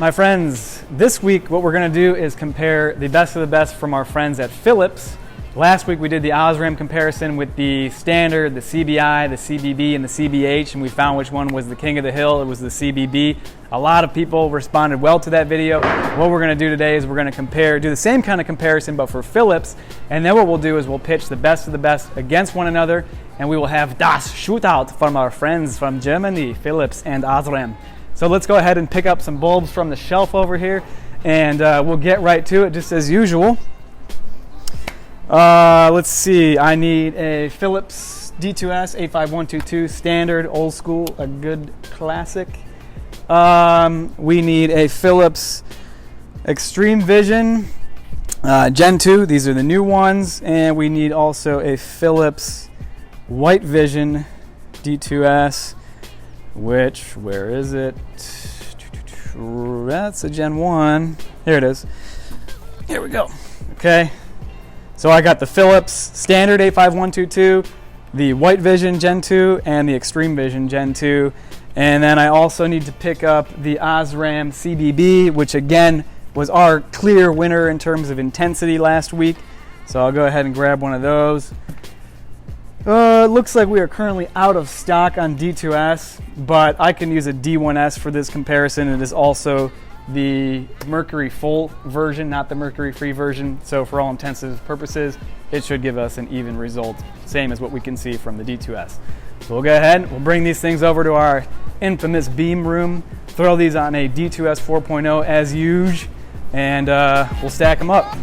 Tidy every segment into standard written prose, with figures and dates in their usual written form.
My friends, this week what we're going to do is compare the best of the best from our friends at Philips. Last week we did the Osram comparison with the standard, the CBI, the CBB, and the CBH, and we found which one was the king of the hill. It was the CBB. A lot of people responded well to that video. What we're going to do today is we're going to do the same kind of comparison but for Philips, and then what we'll do is we'll pitch the best of the best against one another, and we will have das Shootout from our friends from Germany, Philips and Osram. So let's go ahead and pick up some bulbs from the shelf over here, and we'll get right to it just as usual. Let's see, I need a Philips D2S 85122 standard, old school, a good classic. We need a Philips Xtreme Vision Gen 2, these are the new ones, and we need also a Philips White Vision D2S, where is it? That's a Gen 1, here it is. Here we go, okay. So I got the Philips standard 85122, the White Vision Gen 2, and the Xtreme Vision Gen 2. And then I also need to pick up the Osram CBB, which again was our clear winner in terms of intensity last week. So I'll go ahead and grab one of those. It looks like we are currently out of stock on D2S, but I can use a D1S for this comparison. It is also the mercury full version, not the mercury free version. So for all intents and purposes, it should give us an even result, same as what we can see from the D2S. So we'll go ahead, we'll bring these things over to our infamous beam room, throw these on a D2S 4.0 as usual, and we'll stack them up.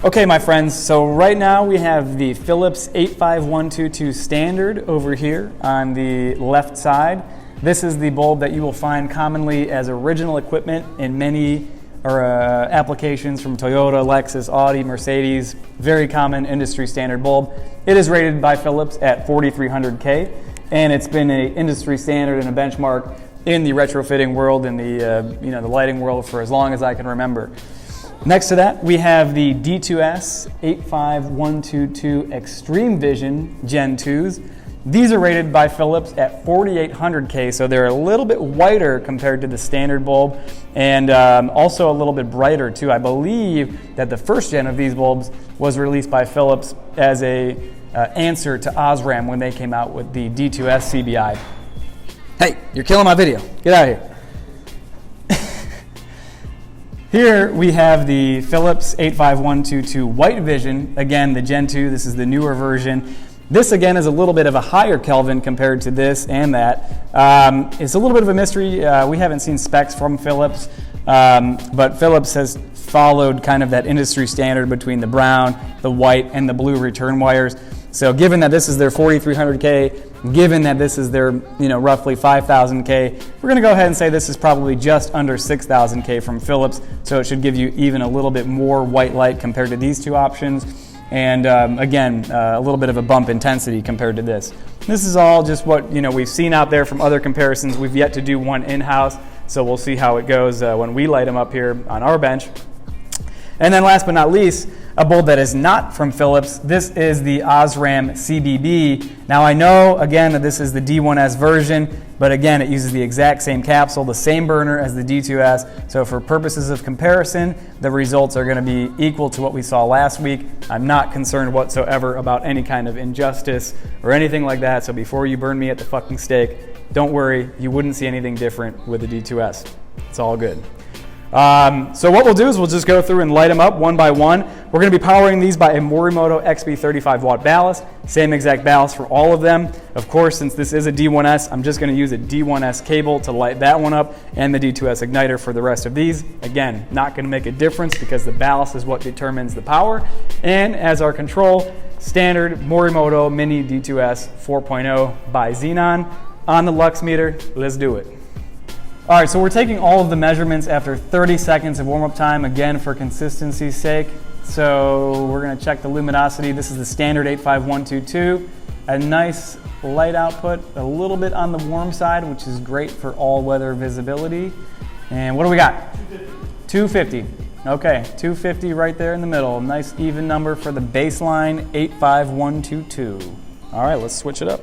Okay, my friends, so right now we have the Philips 85122 standard over here on the left side. This is the bulb that you will find commonly as original equipment in many applications from Toyota, Lexus, Audi, Mercedes. Very common industry standard bulb. It is rated by Philips at 4300K, and it's been an industry standard and a benchmark in the retrofitting world, in the the lighting world for as long as I can remember. Next to that, we have the D2S 85122 Xtreme Vision Gen 2s. These are rated by Philips at 4800K, so they're a little bit whiter compared to the standard bulb, and also a little bit brighter too. I believe that the first gen of these bulbs was released by Philips as a answer to Osram when they came out with the D2S CBI. Hey, you're killing my video. Get out of here. Here we have the Philips 85122 White Vision, again the Gen 2, this is the newer version. This again is a little bit of a higher Kelvin compared to this and that. It's a little bit of a mystery, we haven't seen specs from Philips, but Philips has followed kind of that industry standard between the brown, the white, and the blue return wires. So given that this is their 4300K, given that this is their roughly 5000K, we're going to go ahead and say this is probably just under 6000K from Philips, so it should give you even a little bit more white light compared to these two options, and again a little bit of a bump intensity compared to this. This is all just what we've seen out there from other comparisons. We've yet to do one in-house, so we'll see how it goes when we light them up here on our bench. And then last but not least, a bulb that is not from Philips. This is the Osram CBB. Now I know, again, that this is the D1S version, but again, it uses the exact same capsule, the same burner as the D2S. So for purposes of comparison, the results are going to be equal to what we saw last week. I'm not concerned whatsoever about any kind of injustice or anything like that. So before you burn me at the fucking stake, don't worry, you wouldn't see anything different with the D2S. It's all good. So what we'll do is we'll just go through and light them up one by one. We're going to be powering these by a Morimoto XB 35 watt ballast, same exact ballast for all of them. Of course, since this is a D1S, I'm just going to use a D1S cable to light that one up and the D2S igniter for the rest of these. Again, not going to make a difference because the ballast is what determines the power. And as our control, standard Morimoto Mini D2S 4.0 by Xenon on the lux meter. Let's do it. All right, so we're taking all of the measurements after 30 seconds of warm-up time, again for consistency's sake. So we're going to check the luminosity. This is the standard 85122. A nice light output, a little bit on the warm side, which is great for all weather visibility. And what do we got? 250. Okay, 250 right there in the middle. Nice even number for the baseline 85122. All right, let's switch it up.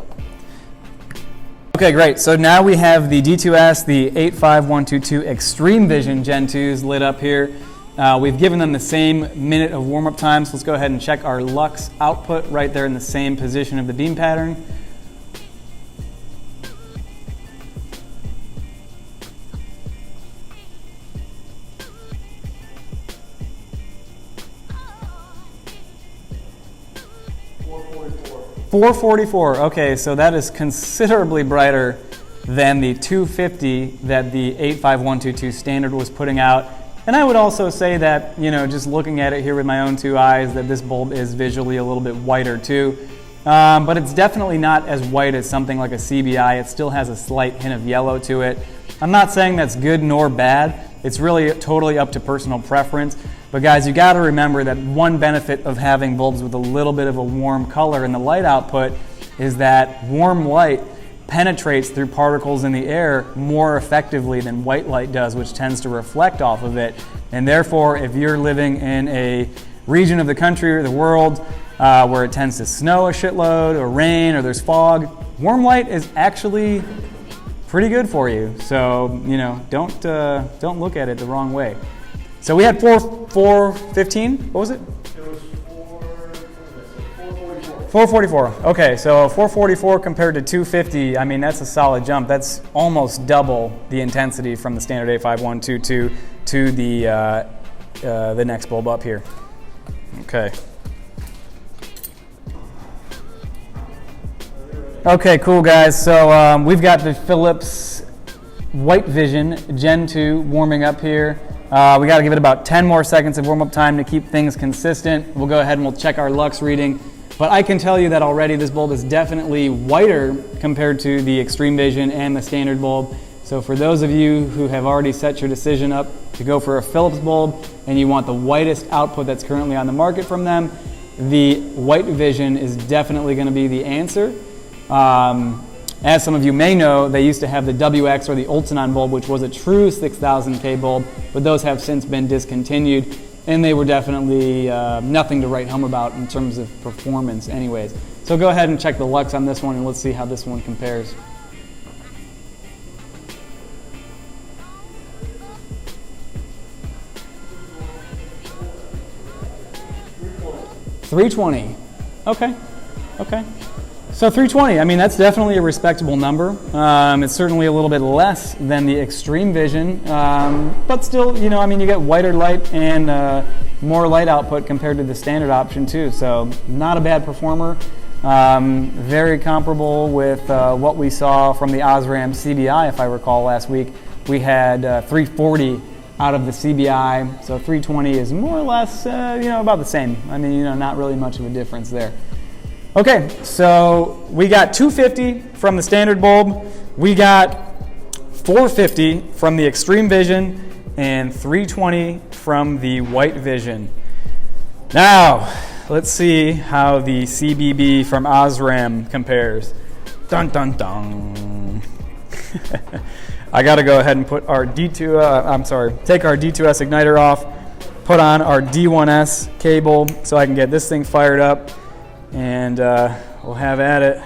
Okay, great. So now we have the D2S, the 85122 Xtreme Vision Gen 2s lit up here. We've given them the same minute of warm-up time, so let's go ahead and check our lux output right there in the same position of the beam pattern. .444. Okay, so that is considerably brighter than the 250 that the 85122 standard was putting out. And I would also say that, you know, just looking at it here with my own two eyes, that this bulb is visually a little bit whiter too. But it's definitely not as white as something like a CBI. It still has a slight hint of yellow to it. I'm not saying that's good nor bad. It's really totally up to personal preference. But guys, you got to remember that one benefit of having bulbs with a little bit of a warm color in the light output is that warm light penetrates through particles in the air more effectively than white light does, which tends to reflect off of it. And therefore, if you're living in a region of the country or the world where it tends to snow a shitload or rain or there's fog, warm light is actually pretty good for you. So, you know, don't look at it the wrong way. So we had 415. What was it? It was 444. 444. Okay, so 444 compared to 250. I mean, that's a solid jump. That's almost double the intensity from the standard 85122 to the next bulb up here. Okay. Okay, cool guys. So we've got the Philips White Vision Gen 2 warming up here. We got to give it about 10 more seconds of warm-up time to keep things consistent. We'll go ahead and we'll check our lux reading. But I can tell you that already this bulb is definitely whiter compared to the Xtreme Vision and the standard bulb. So for those of you who have already set your decision up to go for a Philips bulb and you want the whitest output that's currently on the market from them, the White Vision is definitely going to be the answer. As some of you may know, they used to have the WX or the Ultinon bulb, which was a true 6000K bulb, but those have since been discontinued, and they were definitely nothing to write home about in terms of performance anyways. So go ahead and check the lux on this one, and let's see how this one compares. $320. Okay. Okay. So 320, I mean, that's definitely a respectable number. It's certainly a little bit less than the Xtreme Vision, but still, you know, I mean, you get whiter light and more light output compared to the standard option too. So not a bad performer. Very comparable with what we saw from the Osram CBI, if I recall last week. We had 340 out of the CBI, so 320 is more or less, you know, about the same. I mean, you know, not really much of a difference there. Okay, so we got 250 from the standard bulb, we got 450 from the Xtreme Vision, and 320 from the White Vision. Now, let's see how the CBB from Osram compares. Dun dun dun. I gotta go ahead and put our take our D2S igniter off, put on our D1S cable so I can get this thing fired up. And we'll have at it.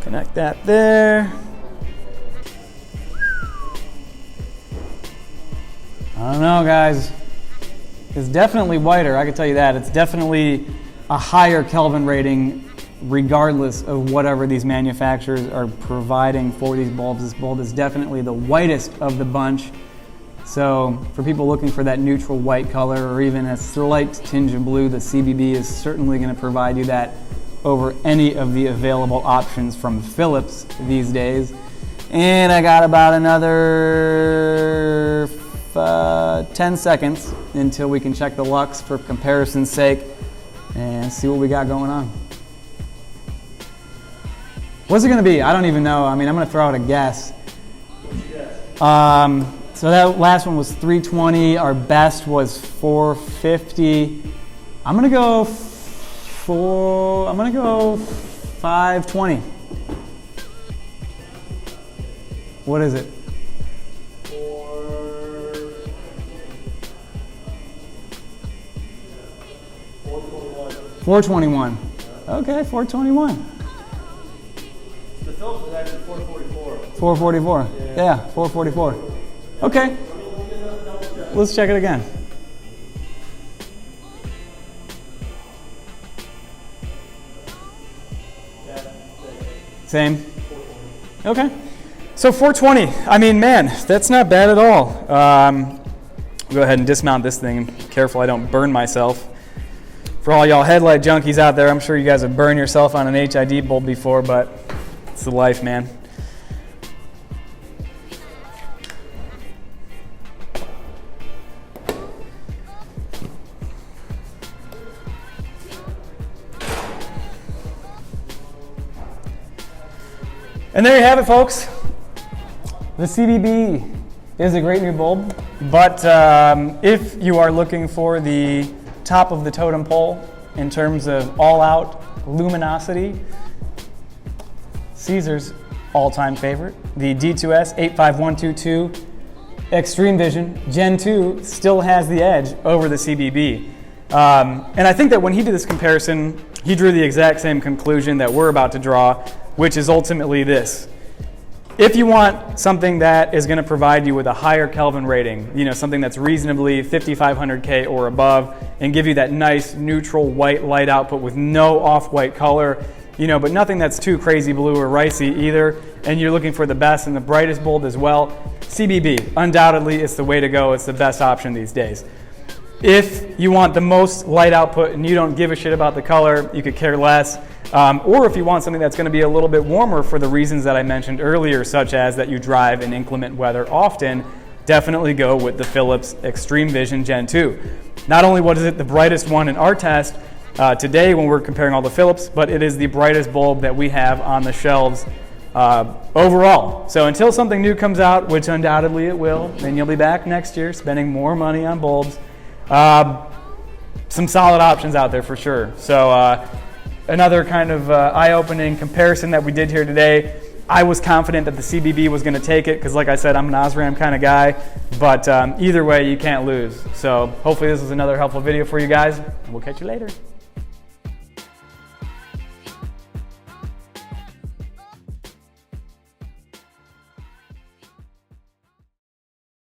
Connect that there. I don't know, guys. It's definitely whiter, I can tell you that. It's definitely a higher Kelvin rating regardless of whatever these manufacturers are providing for these bulbs. This bulb is definitely the whitest of the bunch. So for people looking for that neutral white color or even a slight tinge of blue, the CBB is certainly going to provide you that over any of the available options from Philips these days. And I got about another 10 seconds until we can check the lux for comparison's sake and see what we got going on. What's it going to be? I don't even know. I mean, I'm going to throw out a guess. So that last one was 320. Our best was 450. I'm gonna go 520. What is it? 421. Okay, 421. The Phillips is actually 444. 444. Yeah, 444. Okay. Let's check it again. Same. Okay. So 420. I mean, man, that's not bad at all. Go ahead and dismount this thing. Careful I don't burn myself. For all y'all headlight junkies out there, I'm sure you guys have burned yourself on an HID bulb before, but it's the life, man. And there you have it, folks. The CBB is a great new bulb, but if you are looking for the top of the totem pole in terms of all-out luminosity, Caesar's all-time favorite, the D2S 85122 Xtreme Vision Gen 2 still has the edge over the CBB. And I think that when he did this comparison, he drew the exact same conclusion that we're about to draw, which is ultimately this. If you want something that is going to provide you with a higher Kelvin rating, you know, something that's reasonably 5500K or above, and give you that nice neutral white light output with no off-white color, you know, but nothing that's too crazy blue or ricey either, and you're looking for the best and the brightest bulb as well, CBB, undoubtedly, it's the way to go. It's the best option these days. If you want the most light output and you don't give a shit about the color, you could care less. Or if you want something that's going to be a little bit warmer for the reasons that I mentioned earlier, such as that you drive in inclement weather often, definitely go with the Philips Xtreme Vision Gen 2. Not only was it the brightest one in our test today when we're comparing all the Philips, but it is the brightest bulb that we have on the shelves overall. So until something new comes out, which undoubtedly it will, then you'll be back next year spending more money on bulbs. Some solid options out there for sure. So another kind of eye-opening comparison that we did here today. I was confident that the CBB was going to take it because, like I said, I'm an Osram kind of guy. But either way, you can't lose. So hopefully this was another helpful video for you guys, and we'll catch you later.